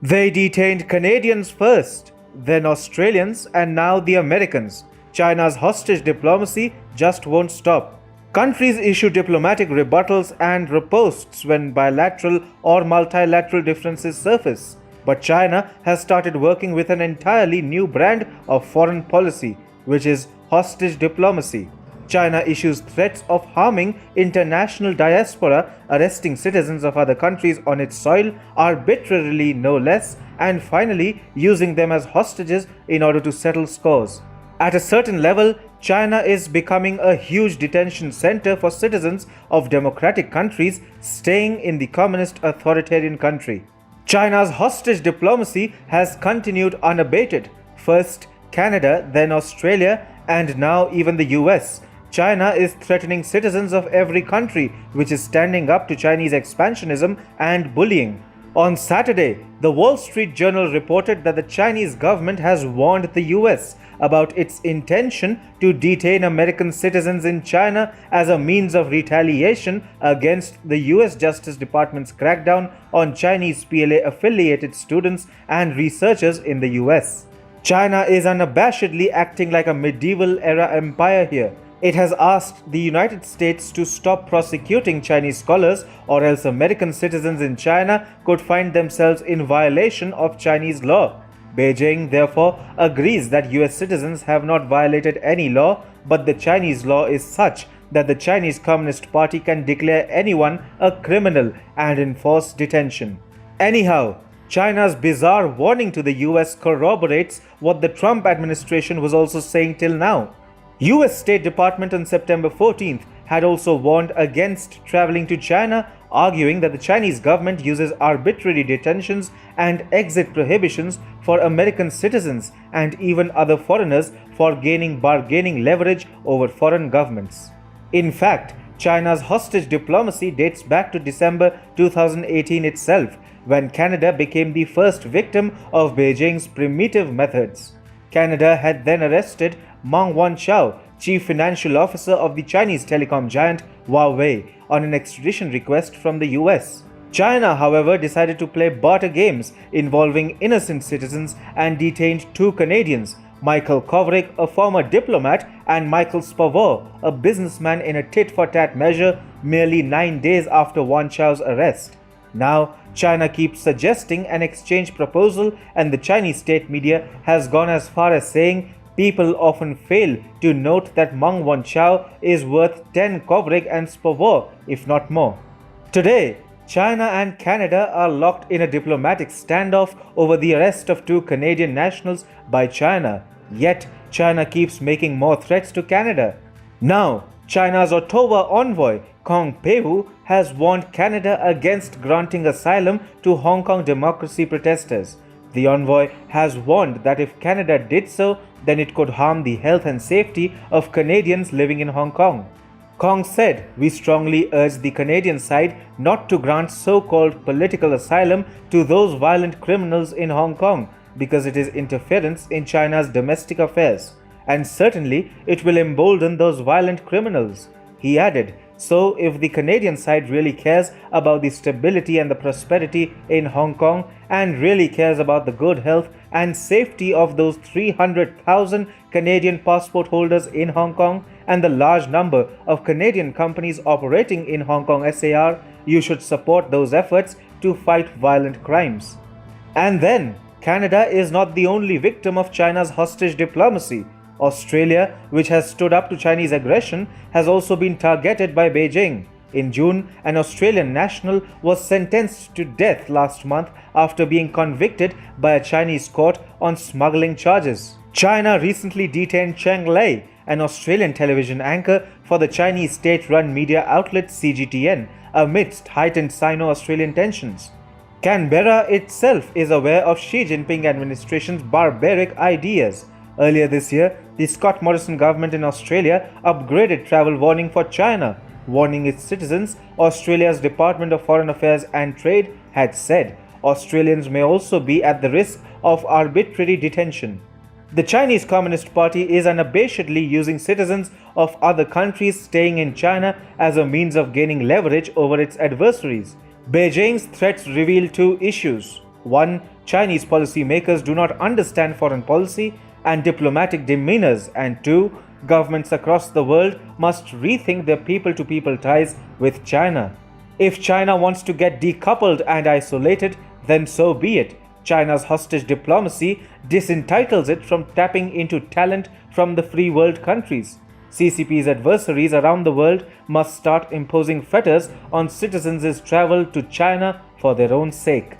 They detained Canadians first, then Australians, and now the Americans. China's hostage diplomacy just won't stop. Countries issue diplomatic rebuttals and riposts when bilateral or multilateral differences surface. But China has started working with an entirely new brand of foreign policy, which is hostage diplomacy. China issues threats of harming international diaspora, arresting citizens of other countries on its soil arbitrarily, no less, and finally using them as hostages in order to settle scores. At a certain level, China is becoming a huge detention center for citizens of democratic countries staying in the communist authoritarian country. China's hostage diplomacy has continued unabated. First Canada, then Australia, and now even the US. China is threatening citizens of every country which is standing up to Chinese expansionism and bullying. On Saturday, the Wall Street Journal reported that the Chinese government has warned the US about its intention to detain American citizens in China as a means of retaliation against the US Justice Department's crackdown on Chinese PLA-affiliated students and researchers in the US. China is unabashedly acting like a medieval-era empire here. It has asked the United States to stop prosecuting Chinese scholars, or else American citizens in China could find themselves in violation of Chinese law. Beijing therefore agrees that US citizens have not violated any law, but the Chinese law is such that the Chinese Communist Party can declare anyone a criminal and enforce detention. Anyhow, China's bizarre warning to the US corroborates what the Trump administration was also saying till now. US State Department on September 14th had also warned against traveling to China, arguing that the Chinese government uses arbitrary detentions and exit prohibitions for American citizens and even other foreigners for gaining bargaining leverage over foreign governments. In fact, China's hostage diplomacy dates back to December 2018 itself, when Canada became the first victim of Beijing's primitive methods. Canada had then arrested Meng Wanzhou, chief financial officer of the Chinese telecom giant Huawei, on an extradition request from the US. China, however, decided to play barter games involving innocent citizens and detained two Canadians, Michael Kovrig, a former diplomat, and Michael Spavor, a businessman, in a tit-for-tat measure merely 9 days after Wanzhou's arrest. Now, China keeps suggesting an exchange proposal, and the Chinese state media has gone as far as saying people often fail to note that Meng Wanzhou is worth 10 Kovrig and Spavor, if not more. Today, China and Canada are locked in a diplomatic standoff over the arrest of two Canadian nationals by China. Yet, China keeps making more threats to Canada. Now, China's Ottawa envoy, Kong Peiwu, has warned Canada against granting asylum to Hong Kong democracy protesters. The envoy has warned that if Canada did so, then it could harm the health and safety of Canadians living in Hong Kong. Kong said, "We strongly urge the Canadian side not to grant so-called political asylum to those violent criminals in Hong Kong, because it is interference in China's domestic affairs, and certainly it will embolden those violent criminals." He added, "So if the Canadian side really cares about the stability and the prosperity in Hong Kong and really cares about the good health and safety of those 300,000 Canadian passport holders in Hong Kong and the large number of Canadian companies operating in Hong Kong SAR, you should support those efforts to fight violent crimes." And then, Canada is not the only victim of China's hostage diplomacy. Australia, which has stood up to Chinese aggression, has also been targeted by Beijing. In June, an Australian national was sentenced to death last month after being convicted by a Chinese court on smuggling charges. China recently detained Cheng Lei, an Australian television anchor for the Chinese state-run media outlet CGTN, amidst heightened Sino-Australian tensions. Canberra itself is aware of Xi Jinping administration's barbaric ideas. Earlier this year, the Scott Morrison government in Australia upgraded travel warning for China, warning its citizens. Australia's Department of Foreign Affairs and Trade had said Australians may also be at the risk of arbitrary detention. The Chinese Communist Party is unabashedly using citizens of other countries staying in China as a means of gaining leverage over its adversaries. Beijing's threats reveal two issues. 1. Chinese policymakers do not understand foreign policy and diplomatic demeanors, and 2. Governments across the world must rethink their people-to-people ties with China. If China wants to get decoupled and isolated, then so be it. China's hostage diplomacy disentitles it from tapping into talent from the free world countries. CCP's adversaries around the world must start imposing fetters on citizens' travel to China for their own sake.